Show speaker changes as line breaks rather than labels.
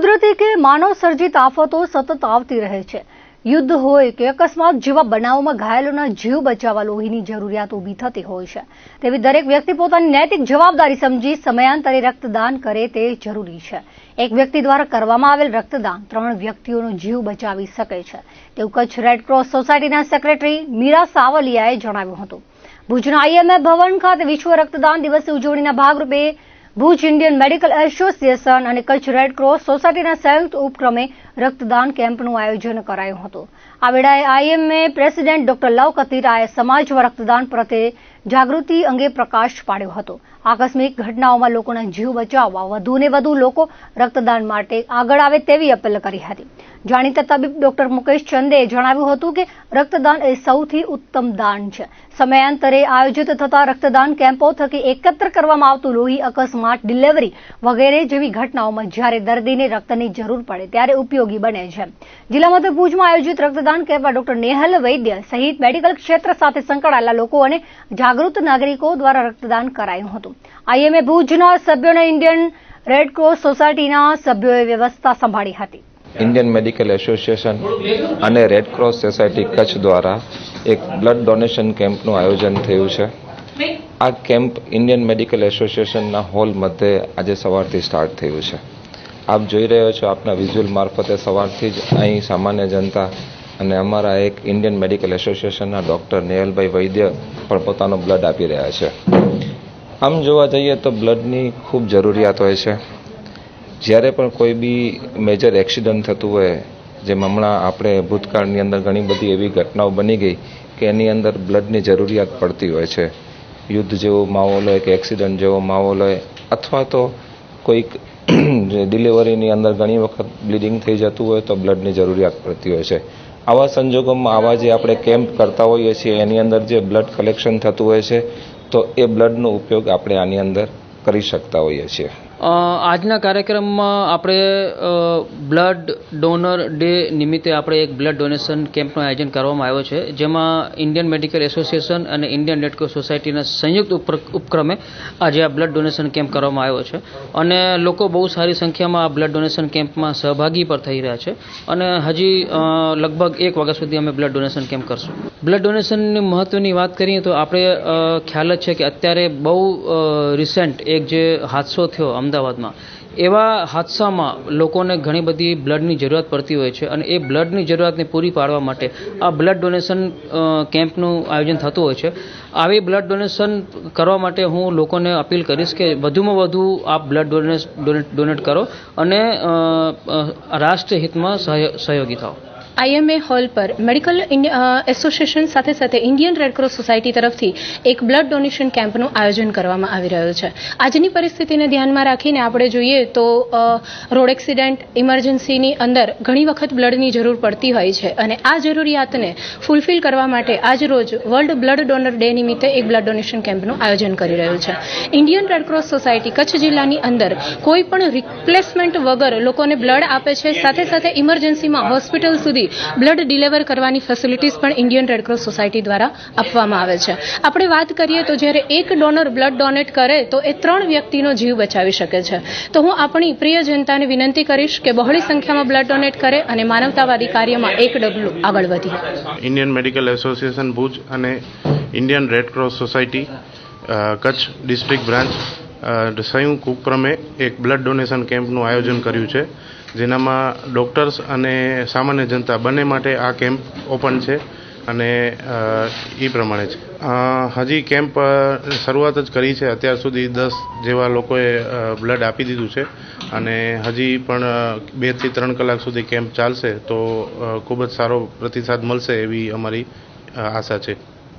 કુદરતી કે માનવ સર્જિત આફતો સતત આવતી રહે છે। યુદ્ધ હોય કે અકસ્માત જેવા બનાવોમાં ઘાયલોના જીવ બચાવવા લોહીની જરૂરિયાત ઊભી થતી હોય છે। તેવી દરેક વ્યક્તિ પોતાની નૈતિક જવાબદારી સમજી સમયાંતરે રક્તદાન કરે તે જરૂરી છે। એક વ્યક્તિ દ્વારા કરવામાં આવેલ રક્તદાન 3 વ્યક્તિઓનો જીવ બચાવી શકે છે તેવું કચ્છ રેડ ક્રોસ સોસાયટીના સેક્રેટરી મીરા સાવલિયાએ જણાવ્યું હતું। ભુજના IMF ભવન ખાતે વિશ્વ રક્તદાન દિવસની ઉજવણીના ભાગરૂપે ભુજ ઇન્ડિયન મેડિકલ એસોસિએશન અને કચ્છ રેડ ક્રોસ સોસાયટીના સંયુક્ત ઉપક્રમે રક્તદાન કેમ્પનું આયોજન કરાયું હતું। આ વેળાએ IMF પ્રેસિડેન્ટ ડોક્ટર લવ કતીરાએ સમાજમાં રક્તદાન પ્રત્યે જાગૃતિ અંગે પ્રકાશ પાડ્યો હતો। આકસ્મિક ઘટનાઓમાં લોકોના જીવ બચાવવા વધુને વધુ લોકો રક્તદાન માટે આગળ આવે તેવી અપીલ કરી હતી। જાણીતા તબીબ ડોક્ટર મુકેશ ચંદેએ જણાવ્યું હતું કે રક્તદાન એ સૌથી ઉત્તમ દાન છે। સમયાંતરે આયોજિત થતા રક્તદાન કેમ્પો થકી એકત્ર કરવામાં આવતું લોહી અકસ્માત, ડિલિવરી વગેરે જેવી ઘટનાઓમાં જ્યારે દર્દીને રક્તની જરૂર પડે ત્યારે ઉપયોગી બને છે। જિલ્લા મથક ભુજમાં આયોજિત રક્તદાન કેમ્પમાં ડોક્ટર નેહલ વૈદ્ય સહિત મેડિકલ ક્ષેત્ર સાથે સંકળાયેલા લોકો અને જાગૃત નાગરિકો દ્વારા રક્તદાન કરાયું હતું। IMF ભુજના સભ્યોને ઇન્ડિયન રેડ ક્રોસ સોસાયટીના સભ્યોએ વ્યવસ્થા સંભાળી હતી।
इंडियन मेडिकल एसोसिएशन અને રેડ ક્રોસ સોસાયટી કચ્છ દ્વારા એક બ્લડ ડોનેશન કેમ્પનું આયોજન થયું છે। આ કેમ્પ ઇન્ડિયન મેડિકલ એસોસિએશનના હોલ મધ્યે આજે સવારથી સ્ટાર્ટ થયું છે। આપ જોઈ રહ્યો છો, આપના વિઝ્યુઅલ મારફતે સવારથી જ અહીં સામાન્ય જનતા અને અમારા એક ઇન્ડિયન મેડિકલ એસોસિએશનના ડૉક્ટર નેહલભાઈ વૈદ્ય પણ પોતાનો બ્લડ આપી રહ્યા છે। આમ જોવા જઈએ તો બ્લડની ખૂબ જરૂરિયાત હોય છે। જ્યારે પણ કોઈ બી મેજર એક્સિડન્ટ થતું હોય, જેમ હમણાં આપણે ભૂતકાળની અંદર ઘણી બધી એવી ઘટનાઓ બની ગઈ કે એની અંદર બ્લડની જરૂરિયાત પડતી હોય છે। યુદ્ધ જેવો માહોલ હોય કે એક્સિડન્ટ જેવો માહોલ હોય અથવા તો કોઈક ડિલિવરીની અંદર ઘણી વખત બ્લીડિંગ થઈ જતું હોય તો બ્લડની જરૂરિયાત પડતી હોય છે। આવા સંજોગોમાં આવા જે આપણે કેમ્પ કરતા હોઈએ છીએ એની અંદર જે બ્લડ કલેક્શન થતું હોય છે તો એ બ્લડનો ઉપયોગ આપણે આની અંદર કરી શકતા હોઈએ છીએ।
આજના કાર્યક્રમમાં આપણે બ્લડ ડોનર ડે નિમિત્તે આપણે એક બ્લડ ડોનેશન કેમ્પનું આયોજન કરવામાં આવ્યો છે, જેમાં ઇન્ડિયન મેડિકલ એસોસિએશન અને ઇન્ડિયન રેડ ક્રોસ સોસાયટીના સંયુક્ત ઉપક્રમે આજે આ બ્લડ ડોનેશન કેમ્પ કરવામાં આવ્યો છે અને લોકો બહુ સારી સંખ્યામાં આ બ્લડ ડોનેશન કેમ્પમાં સહભાગી પણ થઈ રહ્યા છે અને હજી લગભગ 1 વાગ્યા સુધી અમે બ્લડ ડોનેશન કેમ્પ કરશું। બ્લડ ડોનેશનની મહત્વની વાત કરીએ તો આપણે ખ્યાલ જ છે કે અત્યારે બહુ રિસેન્ટ એક જે હાદસો થયો અમદાવાદમાં, એવા હાદસામાં લોકોને ઘણી બધી બ્લડની જરૂરિયાત પડતી હોય છે અને એ બ્લડની જરૂરિયાતને પૂરી પાડવા માટે આ બ્લડ ડોનેશન કેમ્પનું આયોજન થતું હોય છે। આવી બ્લડ ડોનેશન કરવા માટે હું લોકોને અપીલ કરીશ કે વધુમાં વધુ આપ બ્લડ ડોનેટ કરો અને રાષ્ટ્રહિતમાં સહયોગી થાઓ।
IMA હોલ પર મેડિકલ એસોસિએશન સાથે સાથે ઇન્ડિયન રેડ ક્રોસ સોસાયટી તરફથી એક બ્લડ ડોનેશન કેમ્પનું આયોજન કરવામાં આવી રહ્યું છે। આજની પરિસ્થિતિને ધ્યાનમાં રાખીને આપણે જોઈએ તો રોડ એક્સિડન્ટ, ઇમરજન્સીની અંદર ઘણી વખત બ્લડની જરૂર પડતી હોય છે અને આ જરૂરિયાતને ફૂલફિલ કરવા માટે આજ રોજ વર્લ્ડ બ્લડ ડોનર ડે નિમિત્તે એક બ્લડ ડોનેશન કેમ્પનું આયોજન કરી રહ્યું છે। Indian red cross society Kutch જિલ્લાની અંદર કોઈ પણ રિપ્લેસમેન્ટ વગર લોકોને બ્લડ આપે છે, સાથે સાથે ઇમરજન્સીમાં હોસ્પિટલ સુધી બ્લડ ડિલિવર કરવાની ફેસિલિટીઝ પણ ઇન્ડિયન રેડ ક્રોસ સોસાયટી દ્વારા આપવામાં આવે છે। આપણે વાત કરીએ તો જ્યારે એક ડોનર બ્લડ ડોનેટ કરે તો એ 3 વ્યક્તિનો જીવ બચાવી શકે છે। તો હું આપણી પ્રિય જનતાને વિનંતી કરીશ કે બહોળી સંખ્યામાં બ્લડ ડોનેટ કરે અને માનવતાવાદી કાર્યમાં એક ડગલું આગળ વધીએ।
ઇન્ડિયન મેડિકલ એસોસિએશન ભુજ અને Indian red cross society Kutch district branch સંયુક્ત ઉપક્રમે એક બ્લડ ડોનેશન કેમ્પનું આયોજન કર્યું છે, જેનામાં ડૉક્ટર્સ અને સામાન્ય જનતા બંને માટે આ કેમ્પ ઓપન છે અને એ પ્રમાણે છે। હજી કેમ્પ શરૂઆત જ કરી છે। અત્યાર સુધી 10 જેવા લોકોએ બ્લડ આપી દીધું છે અને હજી પણ 2 થી 3 કલાક સુધી કેમ્પ ચાલશે તો ખૂબ જ સારો પ્રતિસાદ મળશે એવી અમારી આશા છે।